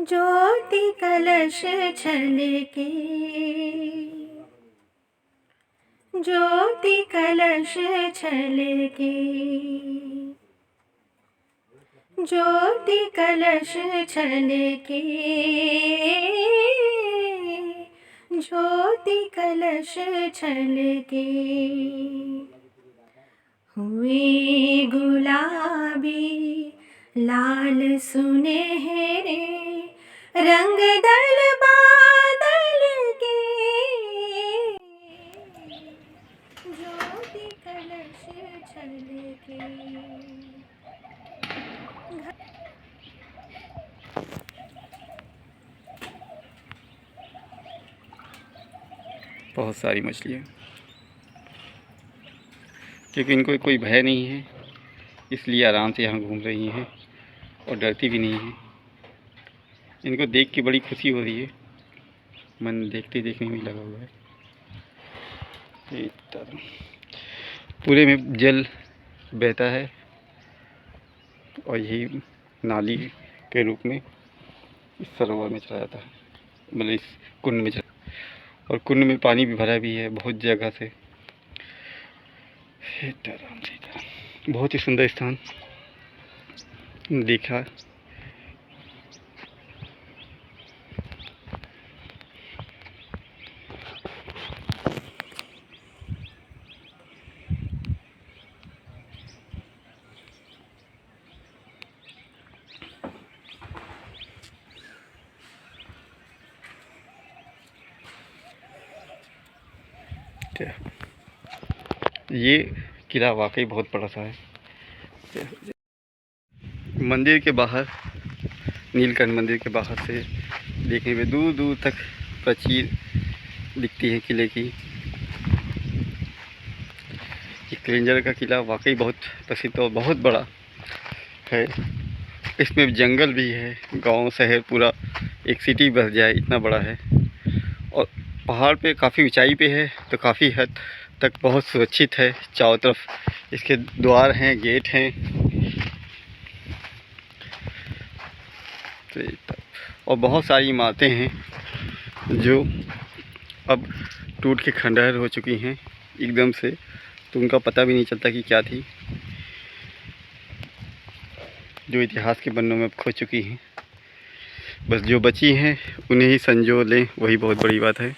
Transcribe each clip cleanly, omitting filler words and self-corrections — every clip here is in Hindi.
ज्योति कलश छलके, ज्योति कलश छलके, ज्योति कलश छलके, ज्योति कलश छलके। हुए गुलाबी लाल सुनहरे रंग दल बादल के, ज्योति कलश छलके। बहुत सारी मछलियाँ, क्योंकि इनको कोई भय नहीं है, इसलिए आराम से यहाँ घूम रही हैं और डरती भी नहीं हैं। इनको देख के बड़ी खुशी हो रही है, मन देखते देखने में लगा हुआ है। पूरे में जल बहता है और यही नाली के रूप में इस सरोवर में चला जाता है, मतलब इस कुंड में चला। और कुंड में पानी भी भरा भी है बहुत जगह से। सीताराम सीताराम, बहुत ही सुंदर स्थान देखा। ये किला वाकई बहुत बड़ा सा है। मंदिर के बाहर, नीलकंठ मंदिर के बाहर से देखने में दूर दूर तक प्राचीर दिखती है किले की। ये क्लिंजर का किला वाकई बहुत प्रसिद्ध और बहुत बड़ा है। इसमें जंगल भी है, गांव शहर पूरा एक सिटी बस जाए इतना बड़ा है। और पहाड़ पे काफ़ी ऊंचाई पे है, तो काफ़ी हद तक बहुत सुरक्षित है। चारों तरफ इसके द्वार हैं, गेट हैं। और बहुत सारी इमारतें हैं जो अब टूट के खंडहर हो चुकी हैं एकदम से, तो उनका पता भी नहीं चलता कि क्या थी, जो इतिहास के पन्नों में अब खो चुकी हैं। बस जो बची हैं उन्हें ही संजो लें, वही बहुत बड़ी बात है।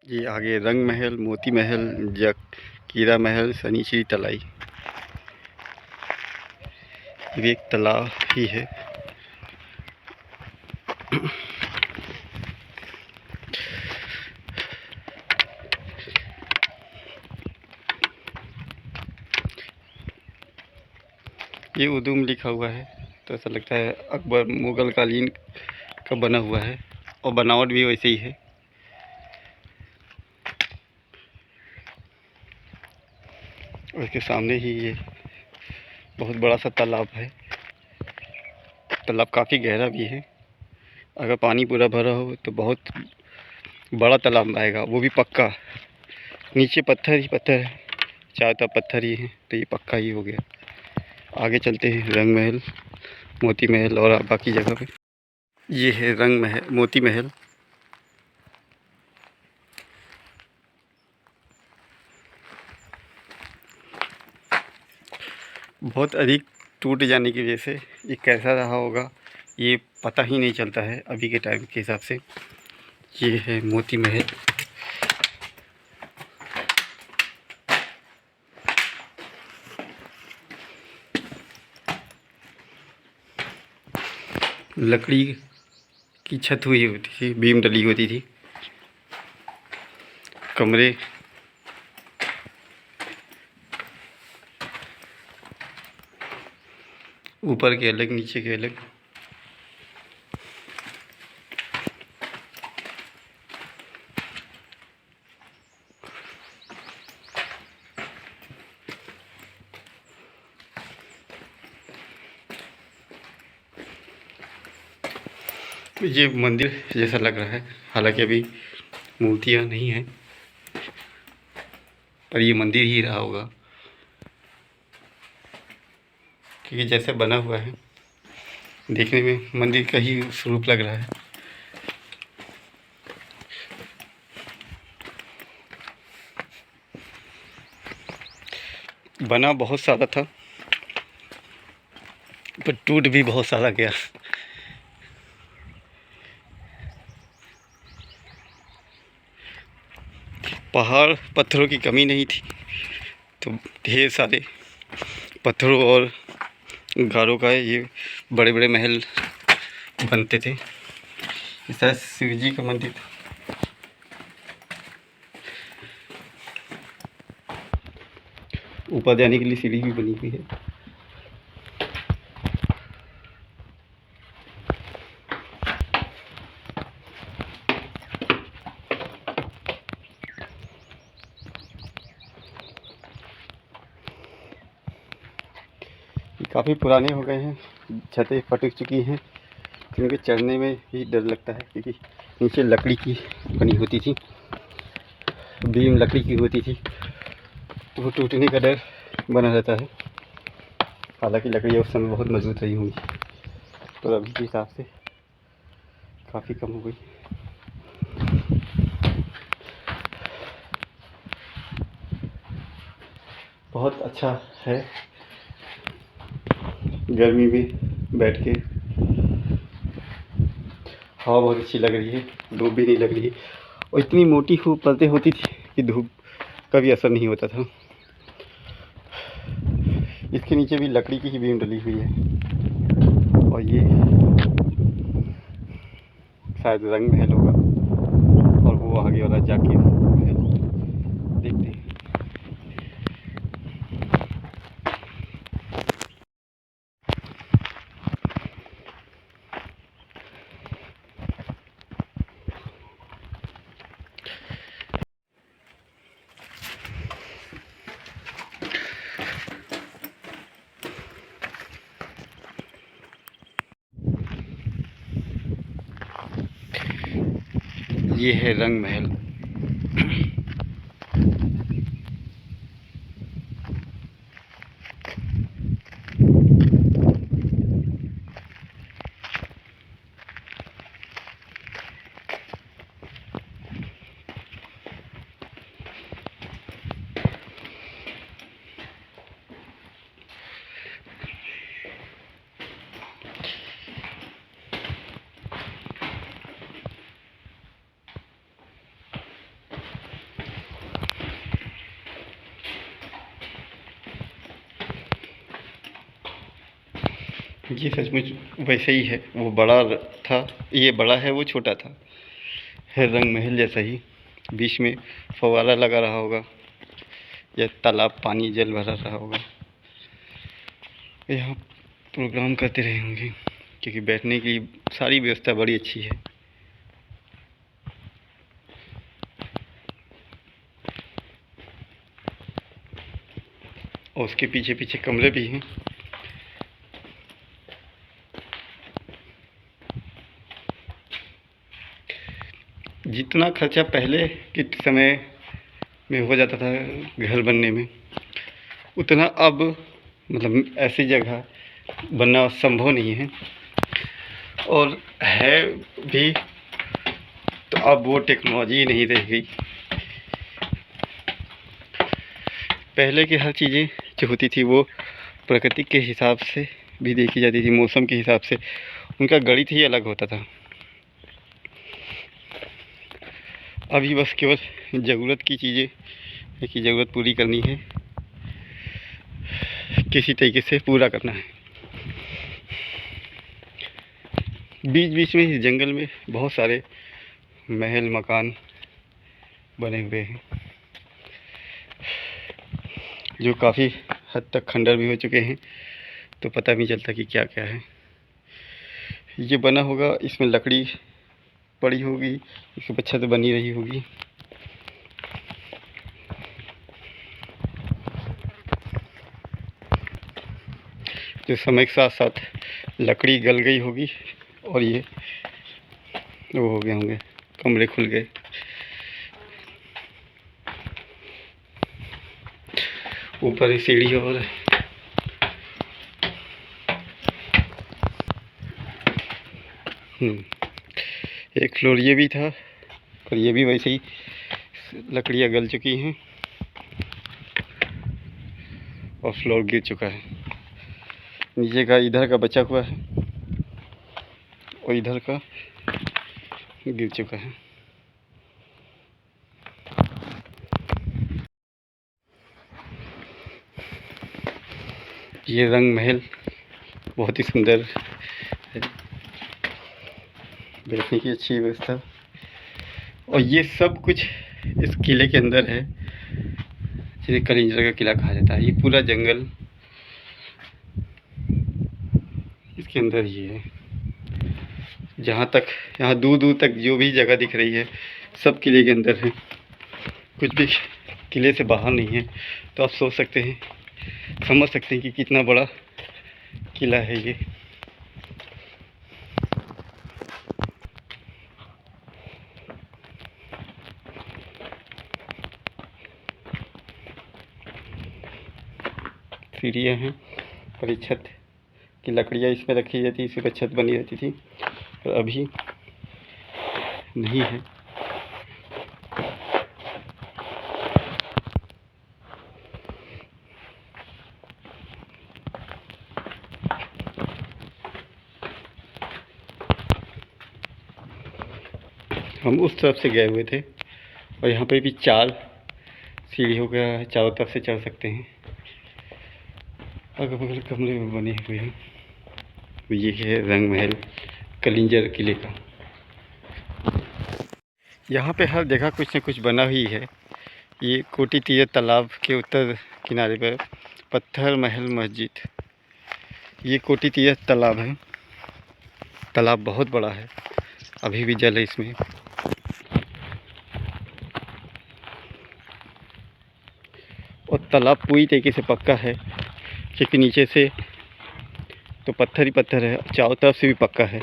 ये आगे रंग महल, मोती महल, कीरा महल, शनिश्री तलाई, ये एक तालाब ही है। ये उर्दू में लिखा हुआ है, तो ऐसा लगता है अकबर मुग़ल कालीन का बना हुआ है, और बनावट भी वैसे ही है। और इसके सामने ही ये बहुत बड़ा सा तालाब है। तालाब काफ़ी गहरा भी है। अगर पानी पूरा भरा हो तो बहुत बड़ा तालाब आएगा, वो भी पक्का। नीचे पत्थर ही पत्थर है, चारों तरफ पत्थर ही हैं, तो ये पक्का ही हो गया। आगे चलते हैं रंग महल, मोती महल और बाकी जगह पे। ये है रंग महल, मोती महल। बहुत अधिक टूट जाने की वजह से ये कैसा रहा होगा ये पता ही नहीं चलता है अभी के टाइम के हिसाब से। ये है मोती महल। लकड़ी की छत हुई होती थी, बीम डली होती थी। कमरे ऊपर के अलग, नीचे के अलग। ये मंदिर जैसा लग रहा है, हालांकि अभी मूर्तियाँ नहीं हैं, पर ये मंदिर ही रहा होगा, क्योंकि जैसे बना हुआ है देखने में मंदिर का ही स्वरूप लग रहा है। बना बहुत सारा था पर टूट भी बहुत सारा गया। पहाड़ पत्थरों की कमी नहीं थी, तो ढेर सारे पत्थरों और गारों का ये बड़े बड़े महल बनते थे। इस तरह शिव जी का मंदिर था। ऊपर जाने के लिए सीढ़ी भी बनी हुई है। काफ़ी पुराने हो गए हैं, छतें फट चुकी हैं, क्योंकि चढ़ने में भी डर लगता है, क्योंकि नीचे लकड़ी की बनी होती थी, बीम लकड़ी की होती थी, तो वो टूटने का डर बना रहता है। हालांकि लकड़ी उस समय बहुत मजबूत रही होंगी, पर अभी के हिसाब से काफ़ी कम हो गई। बहुत अच्छा है गर्मी में बैठ के, हवा बहुत अच्छी लग रही है, धूप भी नहीं लग रही है, और इतनी मोटी परतें होती थी कि धूप का भी असर नहीं होता था। इसके नीचे भी लकड़ी की ही बीम डली हुई है, और ये शायद रंग महल होगा, और वो आगे वाला जाके देखते हैं। ये है रंग महल। ये सचमुच वैसे ही है, वो बड़ा था, ये बड़ा है, वो छोटा था, है रंग महल जैसा ही। बीच में फव्वारा लगा रहा होगा, या तालाब पानी जल भरा रहा होगा। यहाँ प्रोग्राम करते रहे होंगे, क्योंकि बैठने की सारी व्यवस्था बड़ी अच्छी है। और उसके पीछे पीछे कमरे भी हैं। जितना खर्चा पहले के समय में हो जाता था घर बनने में, उतना अब मतलब ऐसी जगह बनना संभव नहीं है। और है भी तो अब वो टेक्नोलॉजी नहीं रह गई। पहले की हर चीज़ें जो होती थी वो प्रकृति के हिसाब से भी देखी जाती थी, मौसम के हिसाब से, उनका गणित ही अलग होता था। अभी बस केवल ज़रूरत की चीज़ें की ज़रूरत पूरी करनी है, किसी तरीके से पूरा करना है। बीच बीच में इस जंगल में बहुत सारे महल मकान बने हुए हैं, जो काफ़ी हद तक खंडर भी हो चुके हैं, तो पता नहीं चलता कि क्या क्या है। ये बना होगा, इसमें लकड़ी पड़ी होगी, इसके ऊपर छत बनी रही होगी। जो समय के साथ साथ लकड़ी गल गई होगी, और ये वो हो गए होंगे, कमरे खुल गए। ऊपर ही सीढ़ी और एक फ्लोर ये भी था और ये भी वैसे ही लकड़ियाँ गल चुकी हैं और फ्लोर गिर चुका है। नीचे का इधर का बचा हुआ है और इधर का गिर चुका है। ये रंग महल बहुत ही सुंदर है, बैठने की अच्छी व्यवस्था, और ये सब कुछ इस किले के अंदर है जिसे कलिंजर का किला कहा जाता है। ये पूरा जंगल इसके अंदर ही है। जहाँ तक यहाँ दूर दूर तक जो भी जगह दिख रही है सब किले के अंदर है, कुछ भी किले से बाहर नहीं है। तो आप सोच सकते हैं, समझ सकते हैं कि कितना बड़ा किला है ये। सीढ़ियाँ हैं और ये छत की लकड़ियाँ इसमें रखी जाती, इसी पर छत बनी रहती थी, और अभी नहीं है। हम उस तरफ से गए हुए थे और यहाँ पे भी 4 सीढ़ियों का चारों तरफ से चढ़ सकते हैं। अगल बगल कमरे में बने हुए हैं। ये है रंग महल कलिंजर किले का। यहाँ पे हर जगह कुछ न कुछ बना ही है। ये कोटी तीरथ तालाब के उत्तर किनारे पर पत्थर महल मस्जिद, ये कोटी तीरथ तालाब है। तालाब बहुत बड़ा है, अभी भी जल है इसमें। और तालाब पूरी तरीके से पक्का है क्योंकि नीचे से तो पत्थर ही पत्थर है, चारों तरफ से भी पक्का है।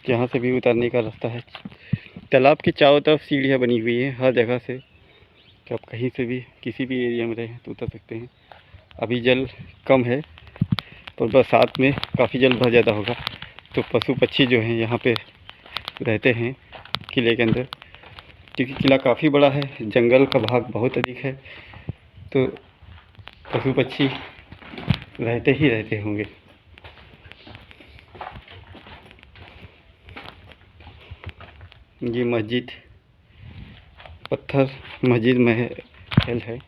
यहाँ से भी उतरने का रास्ता है। तालाब के चारों तरफ सीढ़ियाँ बनी हुई हैं हर जगह से, कि आप कहीं से भी किसी भी एरिया में रहें तो उतर सकते हैं। अभी जल कम है, पर बरसात में काफ़ी जल भर जाता होगा। तो पशु पक्षी जो हैं यहाँ पे रहते हैं किले के अंदर, क्योंकि किला काफ़ी बड़ा है, जंगल का भाग बहुत अधिक है, तो पशु पक्षी रहते ही रहते होंगे। ये मस्जिद पत्थर मस्जिद महल है।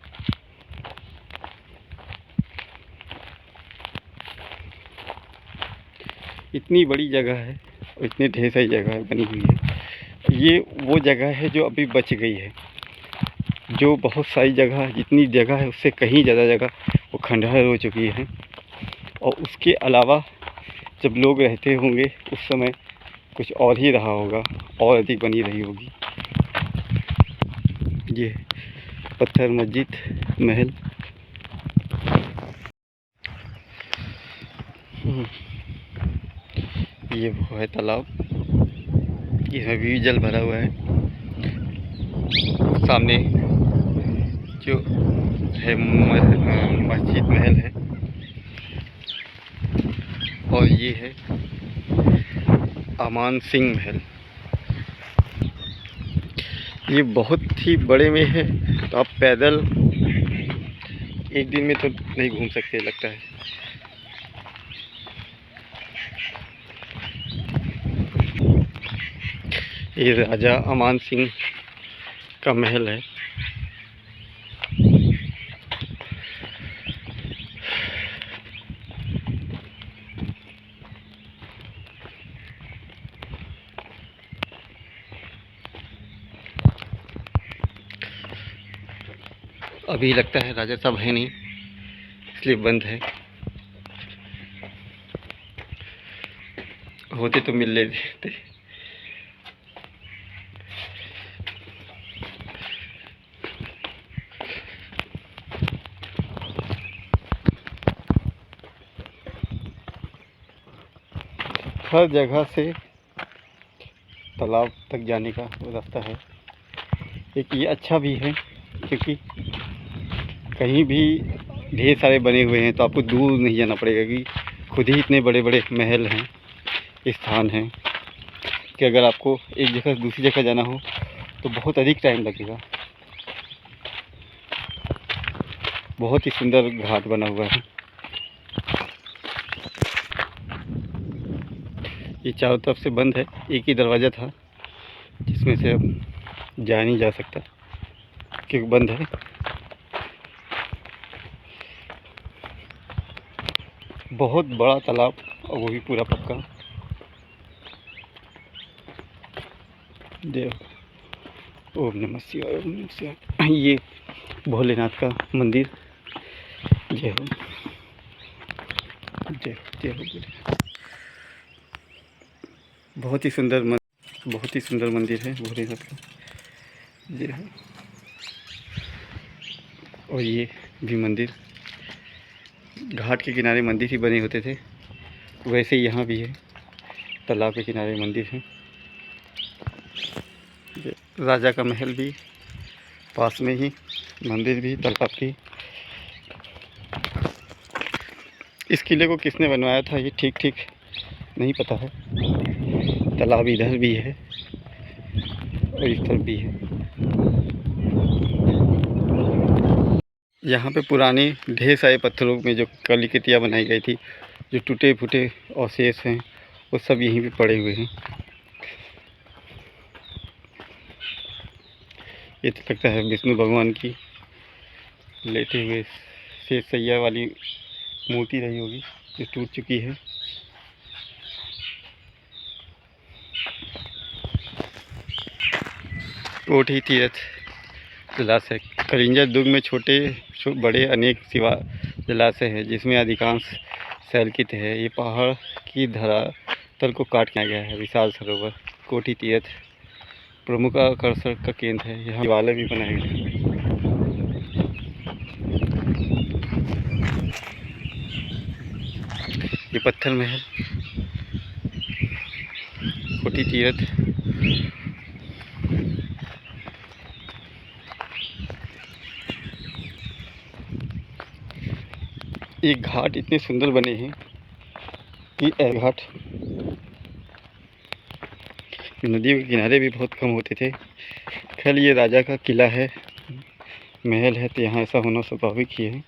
इतनी बड़ी जगह है और इतनी ढेर सारी जगह बनी हुई है। ये वो जगह है जो अभी बच गई है। जो बहुत सारी जगह, जितनी जगह है उससे कहीं ज़्यादा जगह वो खंडहर हो चुकी है। और उसके अलावा जब लोग रहते होंगे उस समय कुछ और ही रहा होगा, और अधिक बनी रही होगी। ये पत्थर मस्जिद महल। ये वो है तालाब, इसमें भी जल भरा हुआ है। सामने जो है मस्जिद महल है, और ये है अमान सिंह महल। ये बहुत ही बड़े में है, तो आप पैदल एक दिन में तो नहीं घूम सकते लगता है। ये राजा अमान सिंह का महल है। अभी लगता है राजा साहब है नहीं, इसलिए बंद है। होते तो मिल लेते। हर जगह से तालाब तक जाने का रास्ता है। एक ये अच्छा भी है क्योंकि कहीं भी ढेर सारे बने हुए हैं तो आपको दूर नहीं जाना पड़ेगा कि खुद ही इतने बड़े बड़े महल हैं, स्थान हैं कि अगर आपको एक जगह से दूसरी जगह जाना हो तो बहुत अधिक टाइम लगेगा। बहुत ही सुंदर घाट बना हुआ है। ये चारों तरफ से बंद है, एक ही दरवाज़ा था जिसमें से अब जा नहीं जा सकता क्योंकि बंद है। बहुत बड़ा तालाब और वो भी पूरा पक्का। देव ओम नमः शिवाय, ओम नमः शिवाय। ये भोलेनाथ का मंदिर। जय हो जय हो जय हो। बहुत ही सुंदर मंदिर है भोलेनाथ का। जय हो। और ये भी मंदिर, घाट के किनारे मंदिर ही बने होते थे, वैसे यहाँ भी है, तालाब के किनारे मंदिर है। राजा का महल भी पास में ही, मंदिर भी, तालाब भी। इस किले को किसने बनवाया था ये ठीक नहीं पता है। तालाब इधर भी है और इस तरफ भी है। यहाँ पे पुराने ढेर सारे पत्थरों में जो कलाकृतियाँ बनाई गई थी, जो टूटे फूटे अवशेष हैं, वो सब यहीं पे पड़े हुए हैं। ये तो लगता है विष्णु भगवान की लेटे हुए शेष सैया वाली मूर्ति रही होगी जो टूट चुकी है। कोठी तीर्थ जलाशय कलिंजर दुर्ग में छोटे बड़े अनेक सिवा जलाशय है जिसमें अधिकांश शैलकित है। ये पहाड़ की धरातल को काट किया गया है। विशाल सरोवर कोठी तीर्थ प्रमुख आकर्षण का केंद्र है। यहाँ दिवाले भी बनाए गए हैं। ये पत्थर महल कोठी तीर्थ। ये घाट इतने सुंदर बने हैं कि घाट नदियों के किनारे भी बहुत कम होते थे। खैर ये राजा का किला है, महल है, तो यहाँ ऐसा होना स्वाभाविक ही है।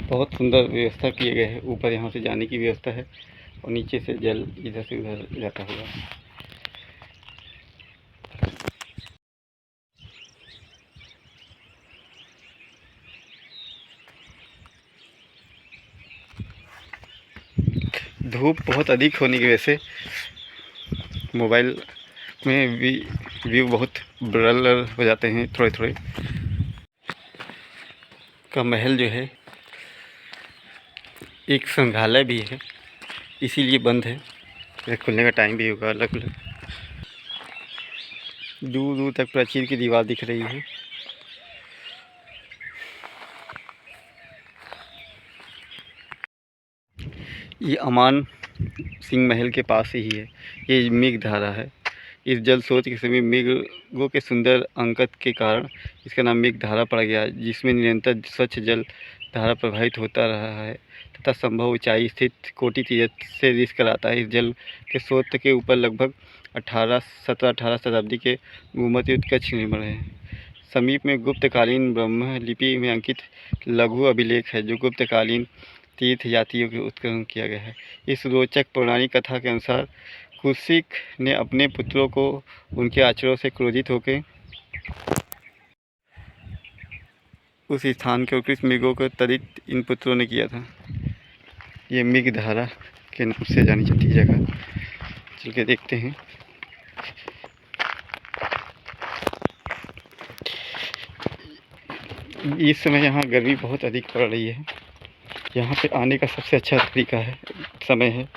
बहुत सुंदर व्यवस्था किए गए हैं। ऊपर यहाँ से जाने की व्यवस्था है और नीचे से जल इधर से उधर जाता होगा। धूप बहुत अधिक होने की वजह से मोबाइल में भी व्यू बहुत ब्लर हो जाते हैं थोड़े का महल जो है एक संग्रहालय भी है, इसीलिए बंद है। यह खुलने का टाइम भी होगा अलग अलग। दूर दूर तक प्राचीर की दीवार दिख रही है। ये अमान सिंह महल के पास ही है। ये मेघधारा है। इस जल स्रोत के सभी मेघों के सुंदर अंकन के कारण इसका नाम मेघधारा पड़ गया, जिसमें निरंतर स्वच्छ जल धारा प्रवाहित होता रहा है तथा संभव ऊंचाई स्थित कोठी तीर्थ से रिस कराता है। इस जल के स्रोत के ऊपर लगभग 17-18 शताब्दी के गुम्बद युक्त कक्ष निर्माण है। समीप में गुप्तकालीन ब्रह्म लिपि में अंकित लघु अभिलेख है जो गुप्तकालीन तीर्थ यात्रियों के उत्खनन किया गया है। इस रोचक पौराणिक कथा के अनुसार कुशिक ने अपने पुत्रों को उनके आचरणों से क्रोधित होकर उस स्थान के उत्कृष्ट मृगों को तड़ित इन पुत्रों ने किया था। ये मेघधारा के नाम से जानी जाती जगह, चल के देखते हैं। इस समय यहाँ गर्मी बहुत अधिक पड़ रही है। यहाँ पे आने का सबसे अच्छा तरीका है, समय है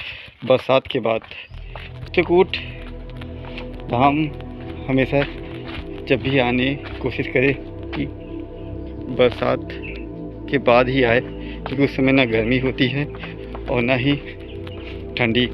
बरसात के बाद। चित्रकूट धाम हमेशा जब भी आने की कोशिश करें कि बरसात के बाद ही आए, क्योंकि उस समय ना गर्मी होती है और ना ही ठंडी।